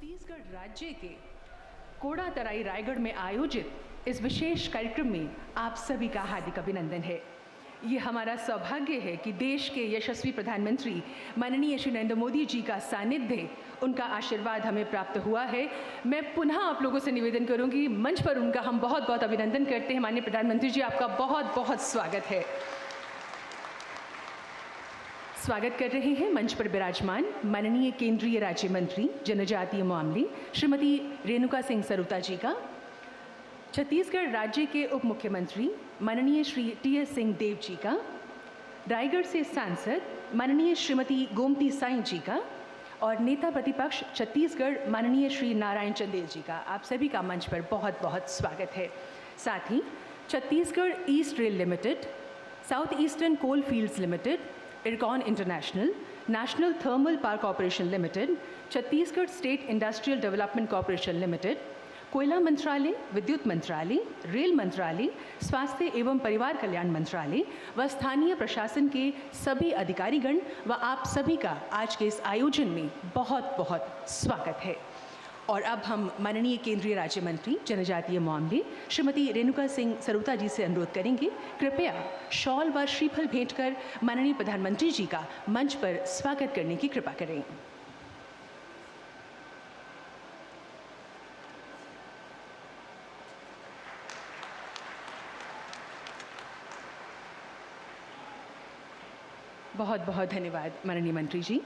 छत्तीसगढ़ राज्य के कोडातराई रायगढ़ में आयोजित इस विशेष कार्यक्रम में आप सभी का हार्दिक अभिनंदन है। ये हमारा सौभाग्य है कि देश के यशस्वी प्रधानमंत्री माननीय श्री नरेंद्र मोदी जी का सानिध्य, उनका आशीर्वाद हमें प्राप्त हुआ है। मैं पुनः आप लोगों से निवेदन करूंगी, मंच पर उनका हम बहुत बहुत अभिनंदन करते हैं। माननीय प्रधानमंत्री जी, आपका बहुत बहुत स्वागत है। स्वागत कर रहे हैं मंच पर विराजमान माननीय केंद्रीय राज्य मंत्री जनजातीय मामले श्रीमती रेणुका सिंह सरुता जी का, छत्तीसगढ़ राज्य के उप मुख्यमंत्री माननीय श्री टी.एस. सिंहदेव जी का, रायगढ़ से सांसद माननीय श्रीमती गोमती साई जी का और नेता प्रतिपक्ष छत्तीसगढ़ माननीय श्री नारायण चंदेल जी का, आप सभी का मंच पर बहुत बहुत स्वागत है। साथ ही Chhattisgarh East Rail Limited, South Eastern Coal Fields Limited, Ircon International, National Thermal Power Corporation Limited, Chhattisgarh State Industrial Development Corporation Limited, कोयला मंत्रालय, विद्युत मंत्रालय, रेल मंत्रालय, स्वास्थ्य एवं परिवार कल्याण मंत्रालय व स्थानीय प्रशासन के सभी अधिकारीगण व आप सभी का आज के इस आयोजन में बहुत बहुत स्वागत है। और अब हम माननीय केंद्रीय राज्य मंत्री जनजातीय मामले श्रीमती रेणुका सिंह सरुता जी से अनुरोध करेंगे, कृपया शॉल व श्रीफल भेंट कर माननीय प्रधानमंत्री जी का मंच पर स्वागत करने की कृपा करें। बहुत बहुत धन्यवाद माननीय मंत्री जी।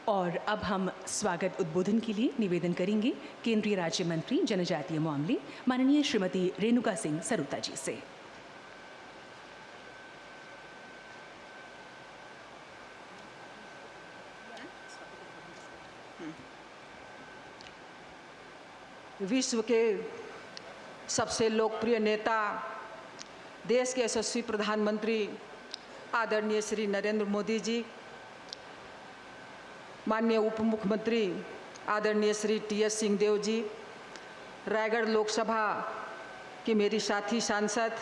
और अब हम स्वागत उद्बोधन के लिए निवेदन करेंगे केंद्रीय राज्य मंत्री जनजातीय मामले माननीय श्रीमती रेणुका सिंह सरुता जी से। विश्व के सबसे लोकप्रिय नेता, देश के यशस्वी प्रधानमंत्री आदरणीय श्री नरेंद्र मोदी जी, माननीय उप मुख्यमंत्री आदरणीय श्री टी.एस. सिंहदेव जी, रायगढ़ लोकसभा की मेरी साथी सांसद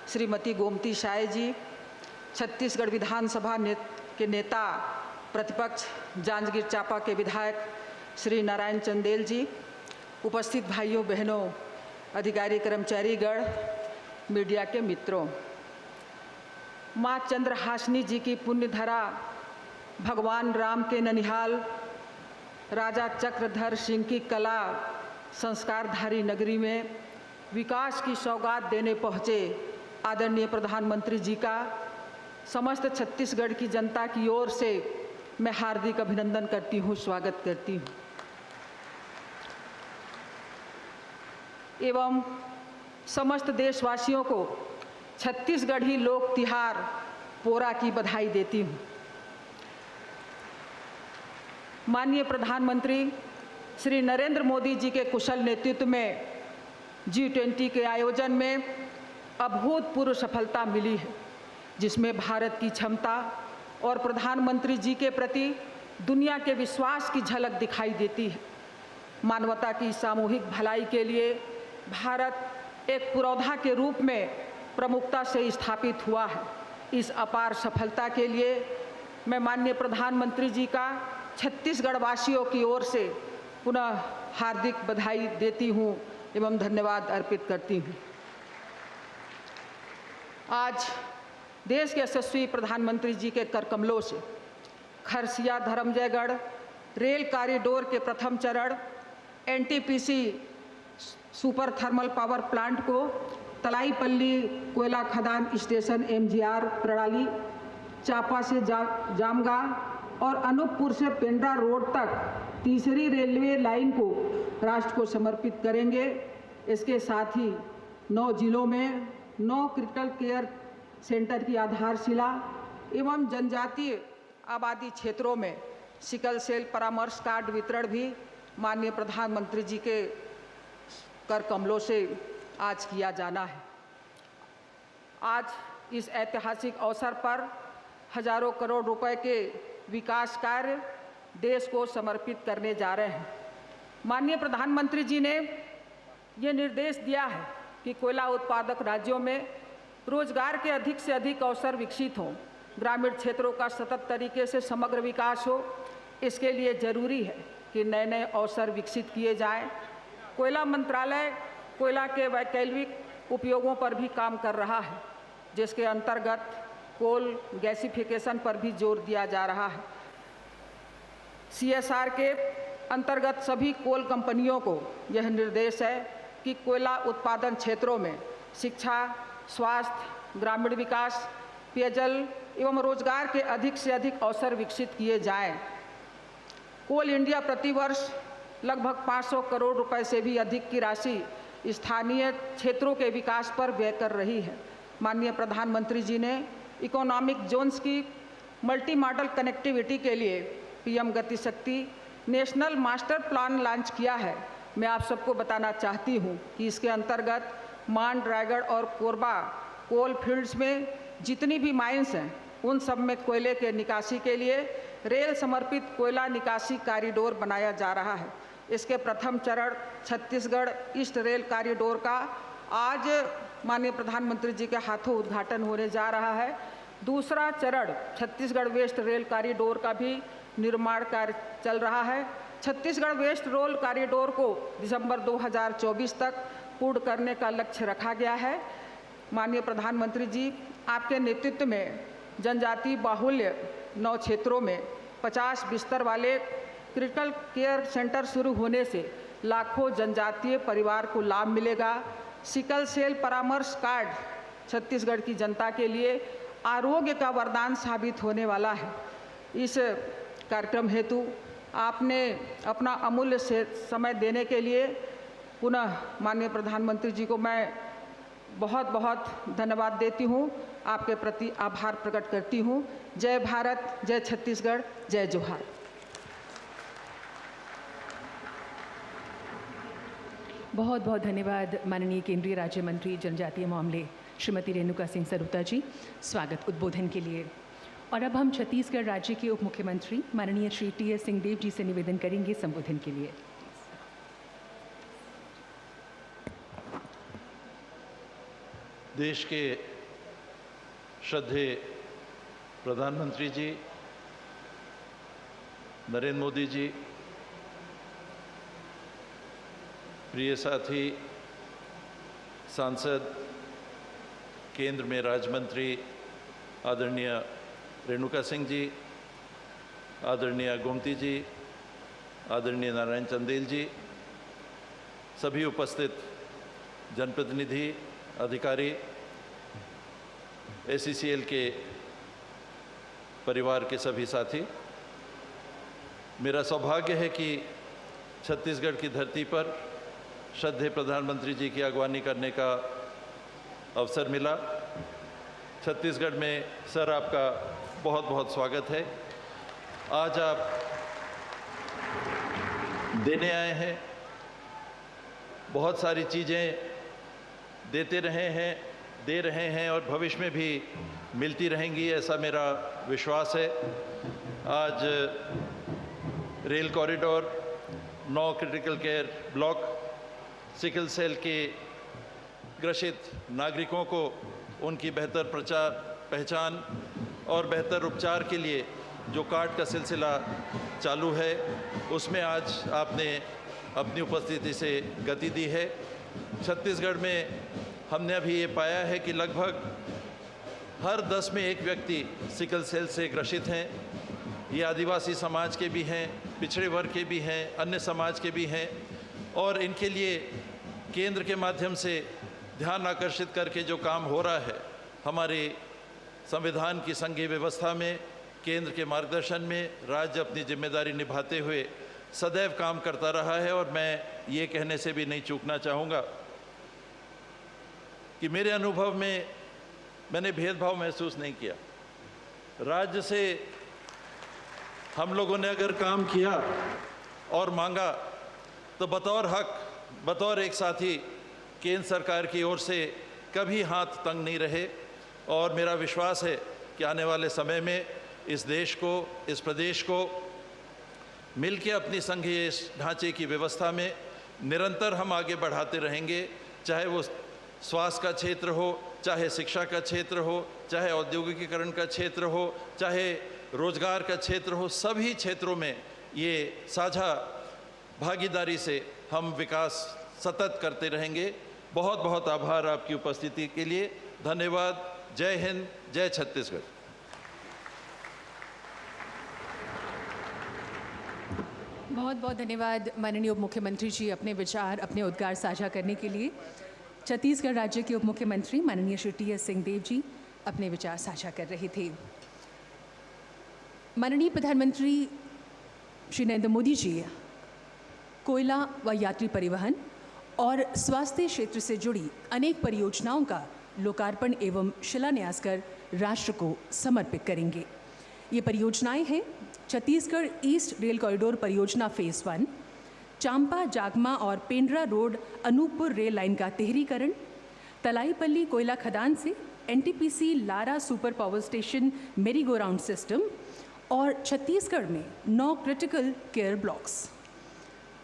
श्रीमती गोमती साई जी, छत्तीसगढ़ विधानसभा के नेता प्रतिपक्ष जांजगीर चांपा के विधायक श्री नारायण चंदेल जी, उपस्थित भाइयों बहनों, अधिकारी कर्मचारीगण, मीडिया के मित्रों, माँ चंद्रहासिनी जी की पुण्यधरा भगवान राम के ननिहाल राजा चक्रधर सिंह की कला संस्कारधारी नगरी में विकास की सौगात देने पहुँचे आदरणीय प्रधानमंत्री जी का समस्त छत्तीसगढ़ की जनता की ओर से मैं हार्दिक अभिनंदन करती हूँ, स्वागत करती हूँ एवं समस्त देशवासियों को छत्तीसगढ़ी लोक तिहार पोरा की बधाई देती हूँ। माननीय प्रधानमंत्री श्री नरेंद्र मोदी जी के कुशल नेतृत्व में G20 के आयोजन में अभूतपूर्व सफलता मिली है, जिसमें भारत की क्षमता और प्रधानमंत्री जी के प्रति दुनिया के विश्वास की झलक दिखाई देती है। मानवता की सामूहिक भलाई के लिए भारत एक पुरोधा के रूप में प्रमुखता से स्थापित हुआ है। इस अपार सफलता के लिए मैं माननीय प्रधानमंत्री जी का छत्तीसगढ़ वासियों की ओर से पुनः हार्दिक बधाई देती हूँ एवं धन्यवाद अर्पित करती हूँ। आज देश के यशस्वी प्रधानमंत्री जी के कर कमलों से खरसिया धर्मजयगढ़ रेल कॉरिडोर के प्रथम चरण NTPC super thermal power plant को तलाईपल्ली कोयला खदान स्टेशन MGR प्रणाली, चांपा से जामगा और अनूपपुर से पेंड्रा रोड तक तीसरी रेलवे लाइन को राष्ट्र को समर्पित करेंगे। इसके साथ ही 9 जिलों में 9 क्रिटिकल केयर सेंटर की आधारशिला एवं जनजातीय आबादी क्षेत्रों में सिकल सेल परामर्श कार्ड वितरण भी माननीय प्रधानमंत्री जी के कर कमलों से आज किया जाना है। आज इस ऐतिहासिक अवसर पर हजारों करोड़ रुपए के विकास कार्य देश को समर्पित करने जा रहे हैं। माननीय प्रधानमंत्री जी ने ये निर्देश दिया है कि कोयला उत्पादक राज्यों में रोजगार के अधिक से अधिक अवसर विकसित हों, ग्रामीण क्षेत्रों का सतत तरीके से समग्र विकास हो। इसके लिए जरूरी है कि नए नए अवसर विकसित किए जाएं। कोयला मंत्रालय कोयला के वैकल्पिक उपयोगों पर भी काम कर रहा है, जिसके अंतर्गत कोल गैसिफिकेशन पर भी जोर दिया जा रहा है। CSR के अंतर्गत सभी कोल कंपनियों को यह निर्देश है कि कोयला उत्पादन क्षेत्रों में शिक्षा, स्वास्थ्य, ग्रामीण विकास, पेयजल एवं रोजगार के अधिक से अधिक अवसर विकसित किए जाएं। कोल इंडिया प्रतिवर्ष लगभग 500 करोड़ रुपए से भी अधिक की राशि स्थानीय क्षेत्रों के विकास पर व्यय कर रही है। माननीय प्रधानमंत्री जी ने इकोनॉमिक जोन्स की मल्टी मॉडल कनेक्टिविटी के लिए PM गति शक्ति नेशनल मास्टर प्लान लॉन्च किया है। मैं आप सबको बताना चाहती हूँ कि इसके अंतर्गत मांड, रायगढ़ और कोरबा कोल फील्ड्स में जितनी भी माइंस हैं उन सब में कोयले के निकासी के लिए रेल समर्पित कोयला निकासी कॉरिडोर बनाया जा रहा है। इसके प्रथम चरण छत्तीसगढ़ ईस्ट रेल कॉरिडोर का आज माननीय प्रधानमंत्री जी के हाथों उद्घाटन होने जा रहा है। दूसरा चरण छत्तीसगढ़ वेस्ट रेल कॉरिडोर का भी निर्माण कार्य चल रहा है। छत्तीसगढ़ वेस्ट रेल कॉरिडोर को दिसंबर 2024 तक पूर्ण करने का लक्ष्य रखा गया है। माननीय प्रधानमंत्री जी, आपके नेतृत्व में जनजातीय बाहुल्य 9 क्षेत्रों में 50 बिस्तर वाले क्रिटिकल केयर सेंटर शुरू होने से लाखों जनजातीय परिवार को लाभ मिलेगा। सिकल सेल परामर्श कार्ड छत्तीसगढ़ की जनता के लिए आरोग्य का वरदान साबित होने वाला है। इस कार्यक्रम हेतु आपने अपना अमूल्य समय देने के लिए पुनः माननीय प्रधानमंत्री जी को मैं बहुत बहुत धन्यवाद देती हूँ, आपके प्रति आभार प्रकट करती हूँ। जय भारत, जय छत्तीसगढ़, जय जोहार। बहुत बहुत धन्यवाद माननीय केंद्रीय राज्य मंत्री जनजातीय मामले श्रीमती रेणुका सिंह सरुता जी, स्वागत उद्बोधन के लिए। और अब हम छत्तीसगढ़ राज्य के उप मुख्यमंत्री माननीय श्री TS सिंहदेव जी से निवेदन करेंगे संबोधन के लिए। देश के श्रद्धेय प्रधानमंत्री जी नरेंद्र मोदी जी, प्रिय साथी सांसद, केंद्र में राज्य मंत्री आदरणीय रेणुका सिंह जी, आदरणीय गोमती जी, आदरणीय नारायण चंदेल जी, सभी उपस्थित जनप्रतिनिधि, अधिकारी, ACCL के परिवार के सभी साथी, मेरा सौभाग्य है कि छत्तीसगढ़ की धरती पर श्रद्धेय प्रधानमंत्री जी की अगवानी करने का अवसर मिला। छत्तीसगढ़ में सर आपका बहुत बहुत स्वागत है। आज आप देने आए हैं, बहुत सारी चीज़ें देते रहे हैं, दे रहे हैं और भविष्य में भी मिलती रहेंगी, ऐसा मेरा विश्वास है। आज rail corridor, 9 critical care block, sickle cell के ग्रसित नागरिकों को उनकी बेहतर पहचान और बेहतर उपचार के लिए जो कार्ड का सिलसिला चालू है, उसमें आज आपने अपनी उपस्थिति से गति दी है। छत्तीसगढ़ में हमने अभी ये पाया है कि लगभग हर 10 में एक व्यक्ति सिकल सेल से ग्रसित हैं। ये आदिवासी समाज के भी हैं, पिछड़े वर्ग के भी हैं, अन्य समाज के भी हैं और इनके लिए केंद्र के माध्यम से ध्यान आकर्षित करके जो काम हो रहा है, हमारे संविधान की संघीय व्यवस्था में, केंद्र के मार्गदर्शन में राज्य अपनी जिम्मेदारी निभाते हुए सदैव काम करता रहा है। और मैं ये कहने से भी नहीं चूकना चाहूँगा कि मेरे अनुभव में मैंने भेदभाव महसूस नहीं किया। राज्य से हम लोगों ने अगर काम किया और मांगा तो बतौर हक, बतौर एक साथी केंद्र सरकार की ओर से कभी हाथ तंग नहीं रहे। और मेरा विश्वास है कि आने वाले समय में इस देश को, इस प्रदेश को मिलके अपनी संघीय ढांचे की व्यवस्था में निरंतर हम आगे बढ़ाते रहेंगे, चाहे वो स्वास्थ्य का क्षेत्र हो, चाहे शिक्षा का क्षेत्र हो, चाहे औद्योगिकीकरण का क्षेत्र हो, चाहे रोजगार का क्षेत्र हो। सभी क्षेत्रों में ये साझा भागीदारी से हम विकास सतत करते रहेंगे। बहुत बहुत आभार आपकी उपस्थिति के लिए। धन्यवाद। जय हिंद, जय छत्तीसगढ़। बहुत बहुत धन्यवाद माननीय उप मुख्यमंत्री जी अपने विचार, अपने उद्गार साझा करने के लिए। छत्तीसगढ़ राज्य के उप मुख्यमंत्री माननीय श्री टी.एस. सिंहदेव जी अपने विचार साझा कर रहे थे। माननीय प्रधानमंत्री श्री नरेंद्र मोदी जी कोयला व यात्री परिवहन और स्वास्थ्य क्षेत्र से जुड़ी अनेक परियोजनाओं का लोकार्पण एवं शिलान्यास कर राष्ट्र को समर्पित करेंगे। ये परियोजनाएं हैं छत्तीसगढ़ ईस्ट रेल कॉरिडोर परियोजना फेज़ 1, चांपा जागमा और Pendra road Anuppur rail line का तिहरीकरण, तलाईपल्ली कोयला खदान से NTPC Lara super power station मेरी गो राउंड सिस्टम और छत्तीसगढ़ में 9 क्रिटिकल केयर ब्लॉक्स।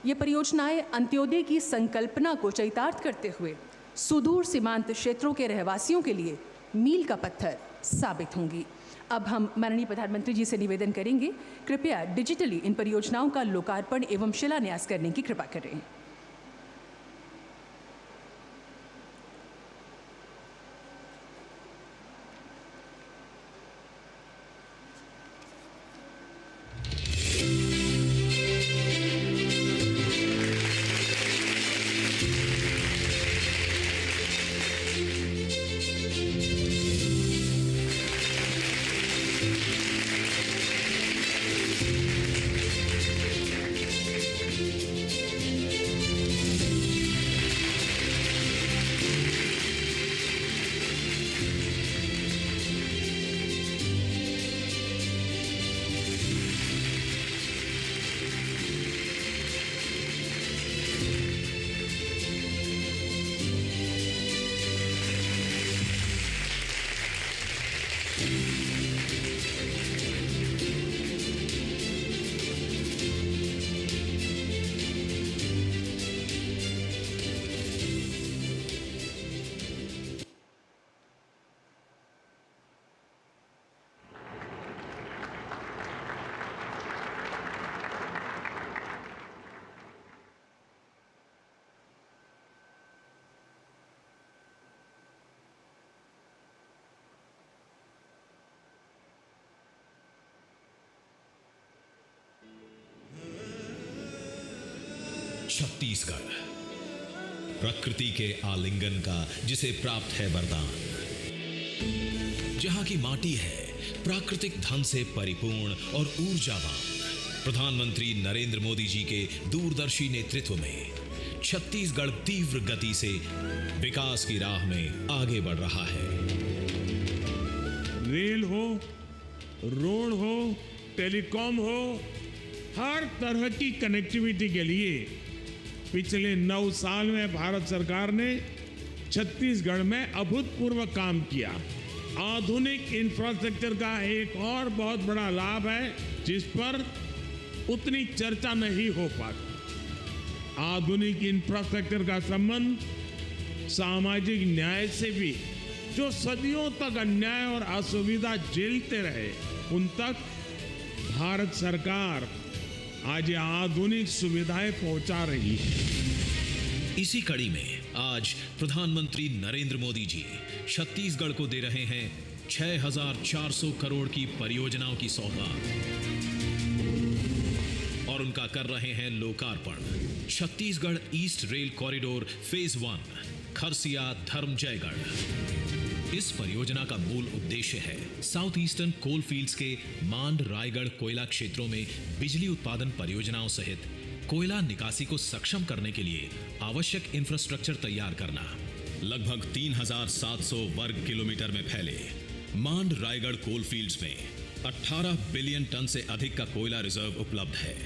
ये परियोजनाएं अंत्योदय की संकल्पना को चरितार्थ करते हुए सुदूर सीमांत क्षेत्रों के रहवासियों के लिए मील का पत्थर साबित होंगी। अब हम माननीय प्रधानमंत्री जी से निवेदन करेंगे, कृपया डिजिटली इन परियोजनाओं का लोकार्पण एवं शिलान्यास करने की कृपा करें। छत्तीसगढ़ प्रकृति के आलिंगन का जिसे प्राप्त है वरदान, जहां की माटी है प्राकृतिक धन से परिपूर्ण और ऊर्जावान। प्रधानमंत्री नरेंद्र मोदी जी के दूरदर्शी नेतृत्व में छत्तीसगढ़ तीव्र गति से विकास की राह में आगे बढ़ रहा है। रेल हो, रोड हो, टेलीकॉम हो, हर तरह की कनेक्टिविटी के लिए पिछले 9 साल में भारत सरकार ने छत्तीसगढ़ में अभूतपूर्व काम किया। आधुनिक इंफ्रास्ट्रक्चर का एक और बहुत बड़ा लाभ है जिस पर उतनी चर्चा नहीं हो पाती। आधुनिक इंफ्रास्ट्रक्चर का संबंध सामाजिक न्याय से भी, जो सदियों तक अन्याय और असुविधा झेलते रहे उन तक भारत सरकार आज आधुनिक सुविधाएं पहुंचा रही है। इसी कड़ी में आज प्रधानमंत्री नरेंद्र मोदी जी छत्तीसगढ़ को दे रहे हैं 6,400 करोड़ की परियोजनाओं की सौगात और उनका कर रहे हैं लोकार्पण। Chhattisgarh East rail corridor phase 1 Kharsia Dharamjaigarh. इस परियोजना का मूल उद्देश्य है साउथ ईस्टर्न कोल फील्ड्स के मांड रायगढ़ कोयला क्षेत्रों में बिजली उत्पादन परियोजनाओं सहित कोयला निकासी को सक्षम करने के लिए आवश्यक इंफ्रास्ट्रक्चर तैयार करना। लगभग 3,700 वर्ग किलोमीटर में फैले मांड रायगढ़ कोल फील्ड्स में 18 बिलियन टन से अधिक का कोयला रिजर्व उपलब्ध है।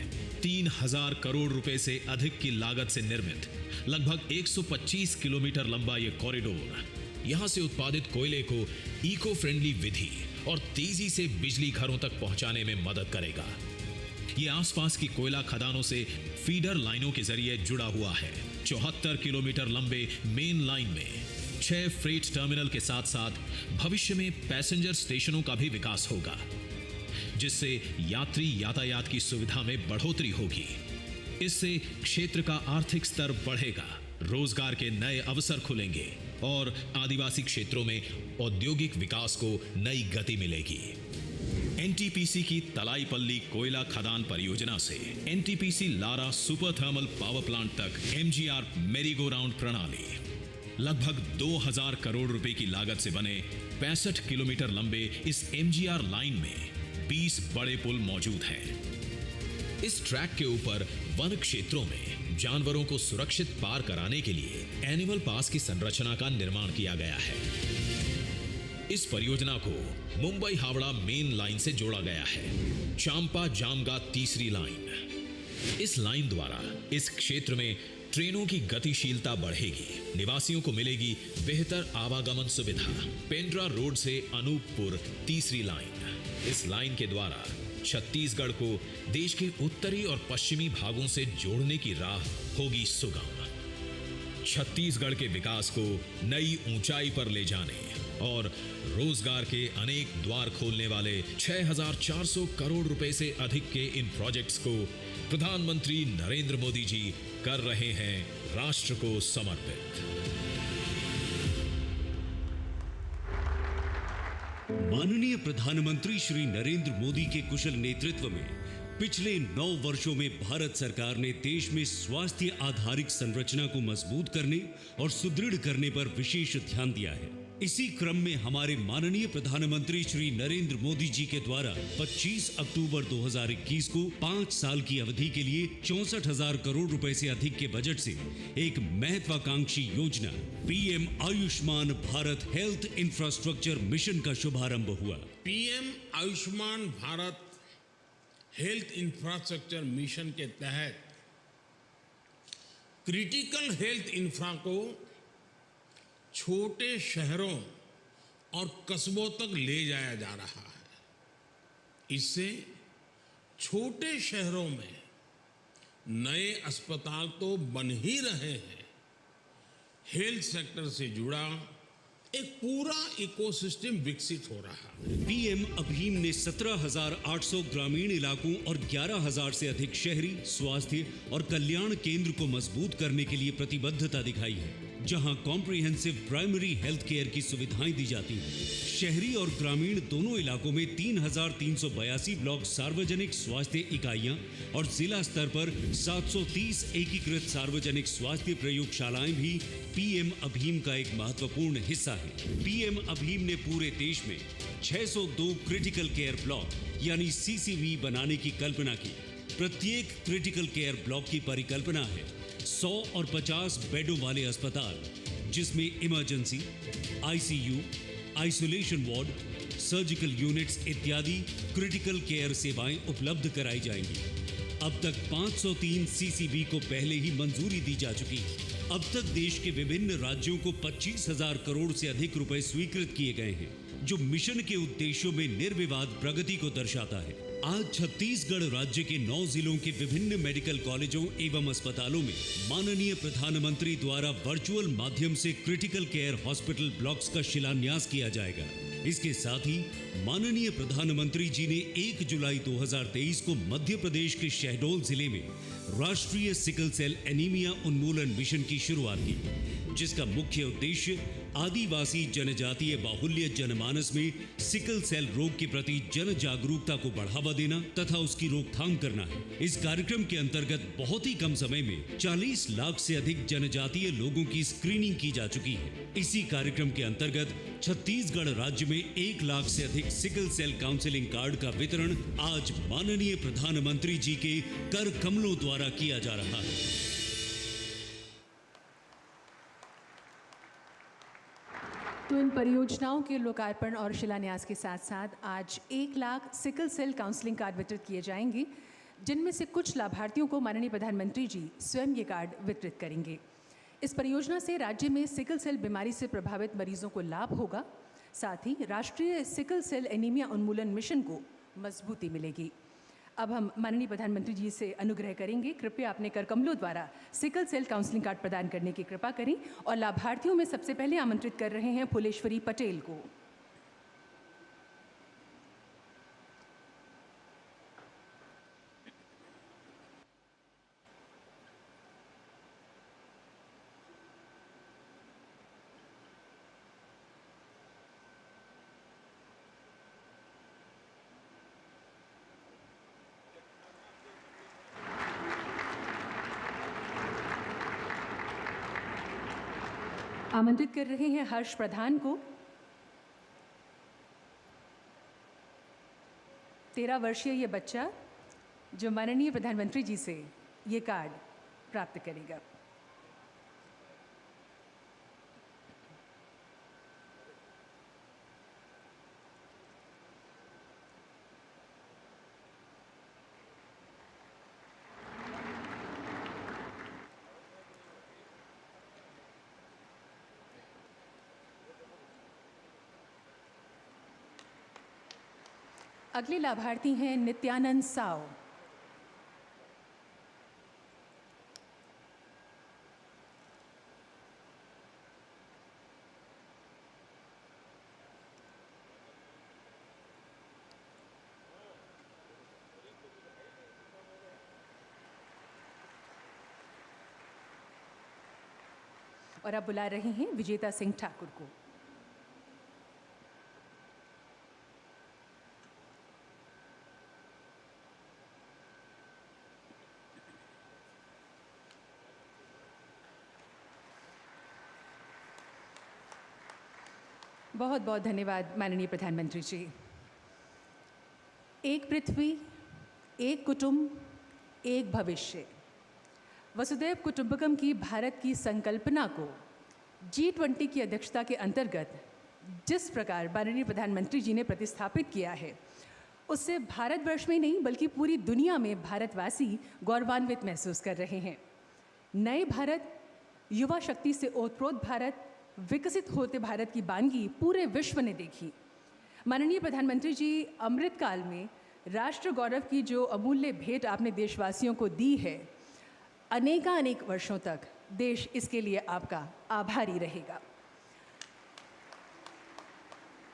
3,000 करोड़ रुपए से अधिक की लागत से निर्मित लगभग 125 किलोमीटर लंबा यह कॉरिडोर यहां से उत्पादित कोयले को इको फ्रेंडली विधि और तेजी से बिजली घरों तक पहुंचाने में मदद करेगा। यह आसपास की कोयला खदानों से फीडर लाइनों के जरिए जुड़ा हुआ है। 74 किलोमीटर लंबे मेन लाइन में 6 फ्रेट टर्मिनल के साथ साथ भविष्य में पैसेंजर स्टेशनों का भी विकास होगा, जिससे यात्री यातायात की सुविधा में बढ़ोतरी होगी। इससे क्षेत्र का आर्थिक स्तर बढ़ेगा, रोजगार के नए अवसर खुलेंगे और आदिवासी क्षेत्रों में औद्योगिक विकास को नई गति मिलेगी। एनटीपीसी की तलाईपल्ली कोयला खदान परियोजना से NTPC Lara super thermal power plant तक एमजीआर मेरी गो राउंड प्रणाली, लगभग 2000 करोड़ रुपए की लागत से बने 65 किलोमीटर लंबे इस एमजीआर लाइन में 20 बड़े पुल मौजूद हैं। इस ट्रैक के ऊपर वन क्षेत्रों में जानवरों को सुरक्षित पार कराने के लिए एनिमल पास की संरचना का निर्माण किया गया है। इस परियोजना को मुंबई हावड़ा मेन लाइन से जोड़ा गया है, चांपा जामगा तीसरी लाइन। इस लाइन द्वारा इस क्षेत्र में ट्रेनों की गतिशीलता बढ़ेगी, निवासियों को मिलेगी बेहतर आवागमन सुविधा। पेंड्रा रोड से अनूपपुर तीसरी लाइन। इस लाइन के द्वारा छत्तीसगढ़ को देश के उत्तरी और पश्चिमी भागों से जोड़ने की राह होगी सुगम। छत्तीसगढ़ के विकास को नई ऊंचाई पर ले जाने और रोजगार के अनेक द्वार खोलने वाले 6400 करोड़ रुपए से अधिक के इन प्रोजेक्ट्स को प्रधानमंत्री नरेंद्र मोदी जी कर रहे हैं राष्ट्र को समर्पित। माननीय प्रधानमंत्री श्री नरेंद्र मोदी के कुशल नेतृत्व में पिछले 9 वर्षों में भारत सरकार ने देश में स्वास्थ्य आधारित संरचना को मजबूत करने और सुदृढ़ करने पर विशेष ध्यान दिया है। इसी क्रम में हमारे माननीय प्रधानमंत्री श्री नरेंद्र मोदी जी के द्वारा 25 अक्टूबर 2021 को 5 साल की अवधि के लिए 64,000 करोड़ रुपए से अधिक के बजट से एक महत्वाकांक्षी योजना PM Ayushman Bharat health infrastructure mission का शुभारंभ हुआ। PM Ayushman Bharat health infrastructure mission के तहत क्रिटिकल हेल्थ इंफ्रा को छोटे शहरों और कस्बों तक ले जाया जा रहा है। इससे छोटे शहरों में नए अस्पताल तो बन ही रहे हैं, हेल्थ सेक्टर से जुड़ा एक पूरा इकोसिस्टम विकसित हो रहा है। पीएम अभीम ने 17,800 ग्रामीण इलाकों और 11,000 से अधिक शहरी स्वास्थ्य और कल्याण केंद्र को मजबूत करने के लिए प्रतिबद्धता दिखाई है, जहां कॉम्प्रिहेंसिव प्राइमरी हेल्थ केयर की सुविधाएं दी जाती हैं। शहरी और ग्रामीण दोनों इलाकों में 3,382 ब्लॉक सार्वजनिक स्वास्थ्य इकाइयां और जिला स्तर पर 730 एकीकृत सार्वजनिक स्वास्थ्य प्रयोगशालाएं भी पीएम अभीम का एक महत्वपूर्ण हिस्सा है। पीएम अभीम ने पूरे देश में 602 क्रिटिकल केयर ब्लॉक यानी सीसीबी बनाने की कल्पना की। प्रत्येक क्रिटिकल केयर ब्लॉक की परिकल्पना है 100 और 50 बेडों वाले अस्पताल, जिसमें emergency, ICU, isolation ward, surgical units इत्यादि क्रिटिकल केयर सेवाएं उपलब्ध कराई जाएंगी। अब तक 503 सीसीबी को पहले ही मंजूरी दी जा चुकी है। अब तक देश के विभिन्न राज्यों को 25,000 करोड़ से अधिक रुपए स्वीकृत किए गए हैं, जो मिशन के उद्देश्यों में निर्विवाद प्रगति को दर्शाता है। आज छत्तीसगढ़ राज्य के 9 जिलों के विभिन्न मेडिकल कॉलेजों एवं अस्पतालों में माननीय प्रधानमंत्री द्वारा वर्चुअल माध्यम से क्रिटिकल केयर हॉस्पिटल ब्लॉक्स का शिलान्यास किया जाएगा। इसके साथ ही माननीय प्रधानमंत्री जी ने 1 जुलाई 2023 को मध्य प्रदेश के शहडोल जिले में राष्ट्रीय सिकल सेल एनीमिया उन्मूलन मिशन की शुरुआत की, जिसका मुख्य उद्देश्य आदिवासी जनजातीय बाहुल्य जनमानस में सिकल सेल रोग के प्रति जन जागरूकता को बढ़ावा देना तथा उसकी रोकथाम करना है। इस कार्यक्रम के अंतर्गत बहुत ही कम समय में 40 लाख से अधिक जनजातीय लोगों की स्क्रीनिंग की जा चुकी है। इसी कार्यक्रम के अंतर्गत छत्तीसगढ़ राज्य में 1 लाख से अधिक सिकल सेल काउंसलिंग कार्ड का वितरण आज माननीय प्रधानमंत्री जी के कर कमलों द्वारा किया जा रहा है। तो इन परियोजनाओं के लोकार्पण और शिलान्यास के साथ साथ आज 1 lakh sickle cell counselling card वितरित किए जाएंगे, जिनमें से कुछ लाभार्थियों को माननीय प्रधानमंत्री जी स्वयं ये कार्ड वितरित करेंगे। इस परियोजना से राज्य में सिकल सेल बीमारी से प्रभावित मरीजों को लाभ होगा, साथ ही राष्ट्रीय सिकल सेल एनीमिया उन्मूलन मिशन को मजबूती मिलेगी। अब हम माननीय प्रधानमंत्री जी से अनुग्रह करेंगे, कृपया अपने कर कमलों द्वारा सिकल सेल काउंसलिंग कार्ड प्रदान करने की कृपा करें और लाभार्थियों में सबसे पहले आमंत्रित कर रहे हैं फुलेश्वरी पटेल को। आमंत्रित कर रहे हैं हर्ष प्रधान को। 13 वर्षीय ये बच्चा जो माननीय प्रधानमंत्री जी से ये कार्ड प्राप्त करेगा। अगले लाभार्थी हैं नित्यानंद साव। और अब बुला रहे हैं विजेता सिंह ठाकुर को। बहुत बहुत धन्यवाद माननीय प्रधानमंत्री जी। एक पृथ्वी, एक कुटुंब, एक भविष्य, वसुदैव कुटुंबकम की भारत की संकल्पना को G20 की अध्यक्षता के अंतर्गत जिस प्रकार माननीय प्रधानमंत्री जी ने प्रतिस्थापित किया है, उससे भारतवर्ष में नहीं बल्कि पूरी दुनिया में भारतवासी गौरवान्वित महसूस कर रहे हैं। नए भारत, युवा शक्ति से ओतप्रोत भारत, विकसित होते भारत की बानगी पूरे विश्व ने देखी। माननीय प्रधानमंत्री जी, अमृतकाल में राष्ट्र गौरव की जो अमूल्य भेंट आपने देशवासियों को दी है, अनेक वर्षों तक देश इसके लिए आपका आभारी रहेगा।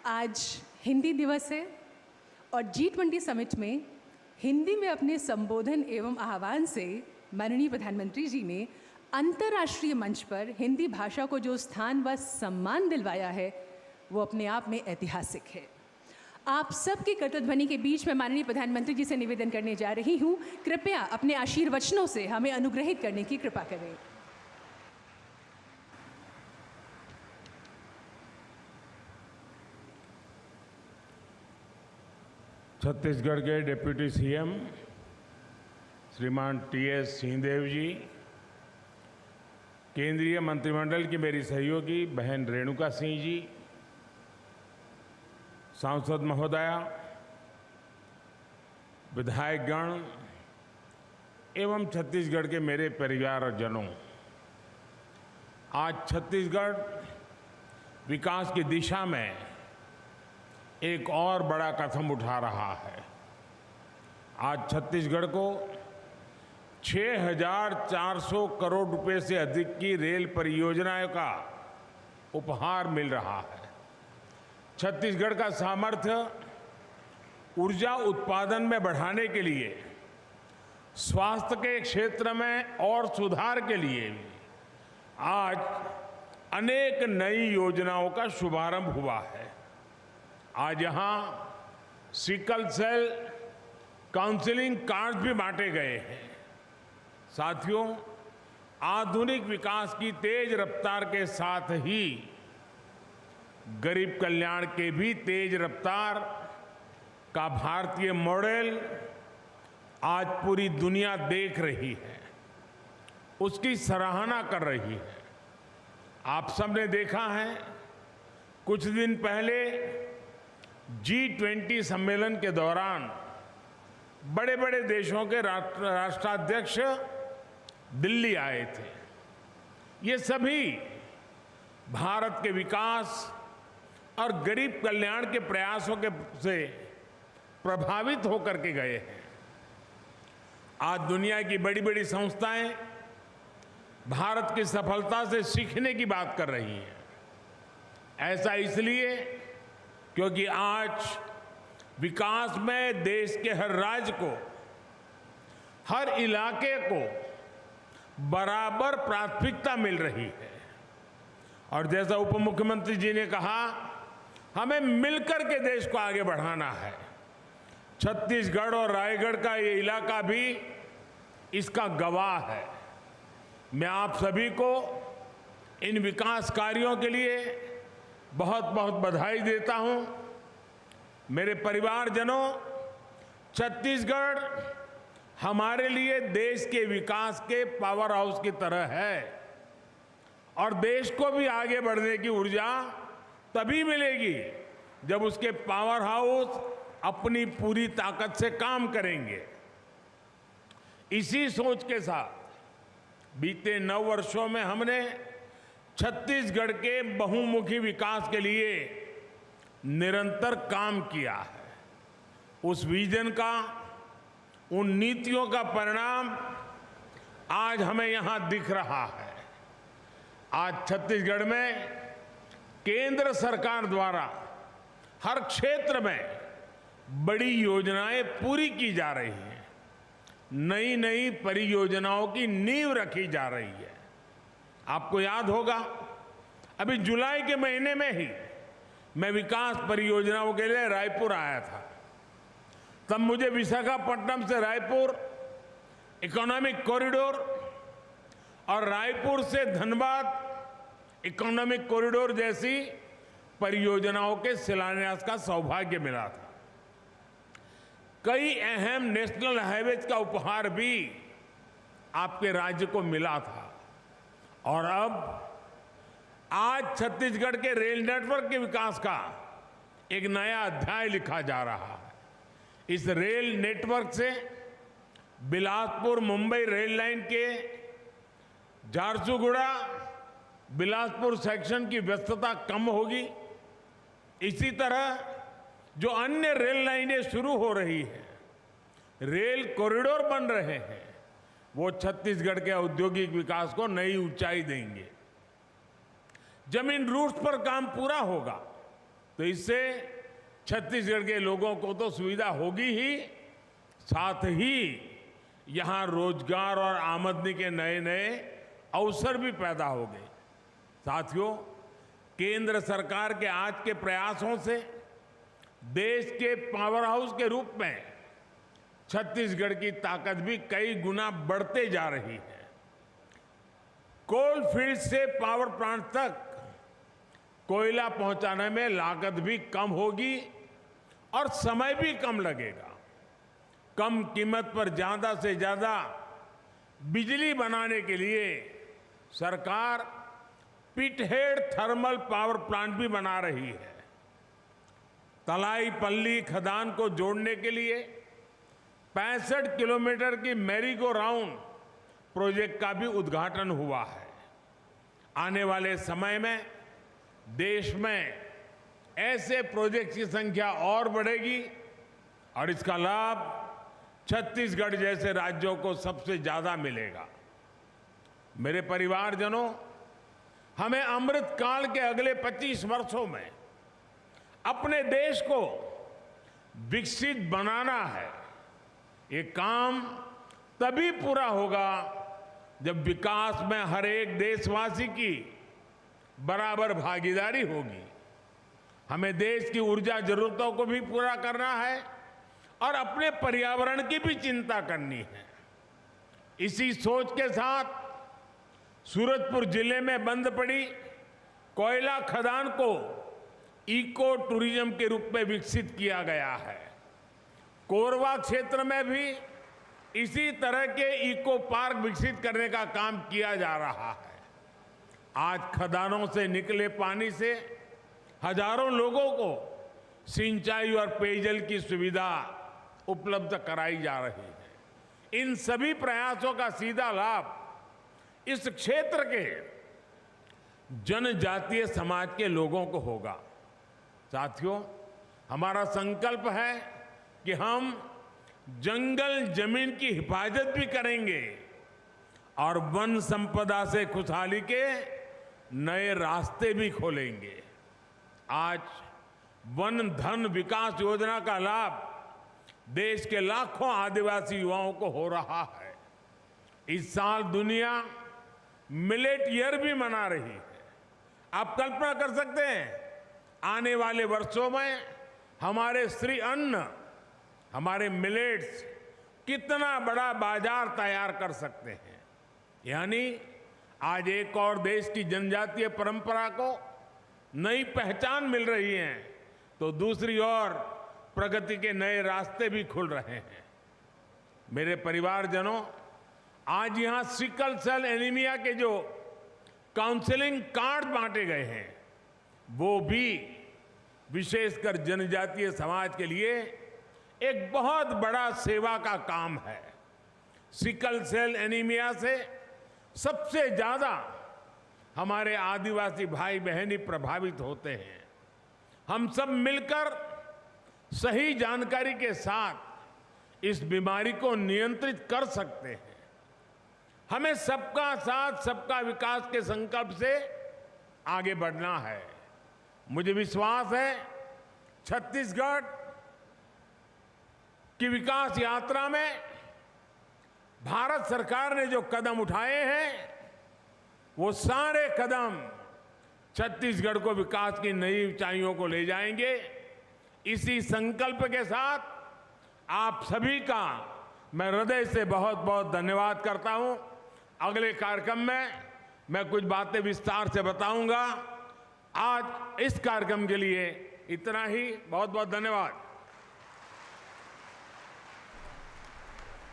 आज हिंदी दिवस है और G20 समिट में हिंदी में अपने संबोधन एवं आह्वान से माननीय प्रधानमंत्री जी ने अंतर्राष्ट्रीय मंच पर हिंदी भाषा को जो स्थान व सम्मान दिलवाया है, वो अपने आप में ऐतिहासिक है। आप सबकी कर्तध्वनि के बीच में माननीय प्रधानमंत्री जी से निवेदन करने जा रही हूँ, कृपया अपने आशीर्वचनों से हमें अनुग्रहित करने की कृपा करें। छत्तीसगढ़ के डिप्टी सीएम श्रीमान TS सिंहदेव जी, केंद्रीय मंत्रिमंडल की मेरी सहयोगी बहन रेणुका सिंह जी, सांसद महोदया, विधायकगण एवं छत्तीसगढ़ के मेरे परिवारजनों, आज छत्तीसगढ़ विकास की दिशा में एक और बड़ा कदम उठा रहा है। आज छत्तीसगढ़ को 6,400 करोड़ रुपए से अधिक की रेल परियोजनाओं का उपहार मिल रहा है। छत्तीसगढ़ का सामर्थ्य ऊर्जा उत्पादन में बढ़ाने के लिए, स्वास्थ्य के क्षेत्र में और सुधार के लिए आज अनेक नई योजनाओं का शुभारंभ हुआ है। आज यहाँ सिकल सेल काउंसलिंग कार्ड भी बांटे गए हैं। साथियों, आधुनिक विकास की तेज रफ्तार के साथ ही गरीब कल्याण के भी तेज रफ्तार का भारतीय मॉडल आज पूरी दुनिया देख रही है, उसकी सराहना कर रही है। आप सबने देखा है, कुछ दिन पहले G20 सम्मेलन के दौरान बड़े बड़े देशों के राष्ट्राध्यक्ष दिल्ली आए थे। ये सभी भारत के विकास और गरीब कल्याण के प्रयासों से प्रभावित होकर के गए हैं। आज दुनिया की बड़ी बड़ी संस्थाएं भारत की सफलता से सीखने की बात कर रही हैं। ऐसा इसलिए क्योंकि आज विकास में देश के हर राज्य को, हर इलाके को बराबर प्राथमिकता मिल रही है। और जैसा उप मुख्यमंत्री जी ने कहा, हमें मिलकर के देश को आगे बढ़ाना है। छत्तीसगढ़ और रायगढ़ का ये इलाका भी इसका गवाह है। मैं आप सभी को इन विकास कार्यों के लिए बहुत बहुत बधाई देता हूं। मेरे परिवारजनों, छत्तीसगढ़ हमारे लिए देश के विकास के पावर हाउस की तरह है और देश को भी आगे बढ़ने की ऊर्जा तभी मिलेगी जब उसके पावर हाउस अपनी पूरी ताकत से काम करेंगे। इसी सोच के साथ बीते 9 वर्षों में हमने छत्तीसगढ़ के बहुमुखी विकास के लिए निरंतर काम किया है। उस विजन का, उन नीतियों का परिणाम आज हमें यहां दिख रहा है। आज छत्तीसगढ़ में केंद्र सरकार द्वारा हर क्षेत्र में बड़ी योजनाएं पूरी की जा रही हैं। नई नई परियोजनाओं की नींव रखी जा रही है। आपको याद होगा, अभी जुलाई के महीने में ही मैं विकास परियोजनाओं के लिए रायपुर आया था। तब मुझे विशाखापट्टनम से रायपुर इकोनॉमिक कॉरिडोर और रायपुर से धनबाद इकोनॉमिक कॉरिडोर जैसी परियोजनाओं के शिलान्यास का सौभाग्य मिला था। कई अहम नेशनल हाईवेज का उपहार भी आपके राज्य को मिला था और अब आज छत्तीसगढ़ के रेल नेटवर्क के विकास का एक नया अध्याय लिखा जा रहा है। इस रेल नेटवर्क से बिलासपुर मुंबई रेल लाइन के झारसुगुड़ा बिलासपुर सेक्शन की व्यस्तता कम होगी। इसी तरह जो अन्य रेल लाइनें शुरू हो रही हैं, रेल कॉरिडोर बन रहे हैं, वो छत्तीसगढ़ के औद्योगिक विकास को नई ऊंचाई देंगे। जमीन रूट्स पर काम पूरा होगा तो इससे छत्तीसगढ़ के लोगों को तो सुविधा होगी ही, साथ ही यहां रोजगार और आमदनी के नए नए अवसर भी पैदा होंगे। साथियों, केंद्र सरकार के आज के प्रयासों से देश के पावर हाउस के रूप में छत्तीसगढ़ की ताकत भी कई गुना बढ़ते जा रही है। कोल फील्ड से पावर प्लांट तक कोयला पहुंचाने में लागत भी कम होगी और समय भी कम लगेगा। कम कीमत पर ज्यादा से ज्यादा बिजली बनाने के लिए सरकार पिटहेड थर्मल पावर प्लांट भी बना रही है। तलाईपल्ली खदान को जोड़ने के लिए 65 किलोमीटर की मैरी गो राउंड प्रोजेक्ट का भी उद्घाटन हुआ है। आने वाले समय में देश में ऐसे प्रोजेक्ट की संख्या और बढ़ेगी और इसका लाभ छत्तीसगढ़ जैसे राज्यों को सबसे ज्यादा मिलेगा। मेरे परिवारजनों, हमें अमृत काल के अगले 25 वर्षों में अपने देश को विकसित बनाना है। ये काम तभी पूरा होगा जब विकास में हर एक देशवासी की बराबर भागीदारी होगी। हमें देश की ऊर्जा जरूरतों को भी पूरा करना है और अपने पर्यावरण की भी चिंता करनी है। इसी सोच के साथ सूरजपुर जिले में बंद पड़ी कोयला खदान को इको टूरिज्म के रूप में विकसित किया गया है। कोरबा क्षेत्र में भी इसी तरह के इको पार्क विकसित करने का काम किया जा रहा है। आज खदानों से निकले पानी से हजारों लोगों को सिंचाई और पेयजल की सुविधा उपलब्ध कराई जा रही है। इन सभी प्रयासों का सीधा लाभ इस क्षेत्र के जनजातीय समाज के लोगों को होगा। साथियों, हमारा संकल्प है कि हम जंगल जमीन की हिफाजत भी करेंगे और वन संपदा से खुशहाली के नए रास्ते भी खोलेंगे। आज वन धन विकास योजना का लाभ देश के लाखों आदिवासी युवाओं को हो रहा है। इस साल दुनिया मिलेट ईयर भी मना रही है। आप कल्पना कर सकते हैं, आने वाले वर्षों में हमारे श्री अन्न, हमारे मिलेट्स कितना बड़ा बाजार तैयार कर सकते हैं। यानी आज एक और देश की जनजातीय परंपरा को नई पहचान मिल रही है, तो दूसरी ओर प्रगति के नए रास्ते भी खुल रहे हैं। मेरे परिवारजनों, आज यहां सिकल सेल एनीमिया के जो काउंसलिंग कार्ड बांटे गए हैं, वो भी विशेषकर जनजातीय समाज के लिए एक बहुत बड़ा सेवा का काम है। सिकल सेल एनीमिया से सबसे ज्यादा हमारे आदिवासी भाई बहन ही प्रभावित होते हैं। हम सब मिलकर सही जानकारी के साथ इस बीमारी को नियंत्रित कर सकते हैं। हमें सबका साथ सबका विकास के संकल्प से आगे बढ़ना है। मुझे विश्वास है छत्तीसगढ़ की विकास यात्रा में भारत सरकार ने जो कदम उठाए हैं, वो सारे कदम छत्तीसगढ़ को विकास की नई ऊंचाइयों को ले जाएंगे। इसी संकल्प के साथ आप सभी का मैं हृदय से बहुत बहुत धन्यवाद करता हूं। अगले कार्यक्रम में मैं कुछ बातें विस्तार से बताऊंगा। आज इस कार्यक्रम के लिए इतना ही। बहुत बहुत धन्यवाद।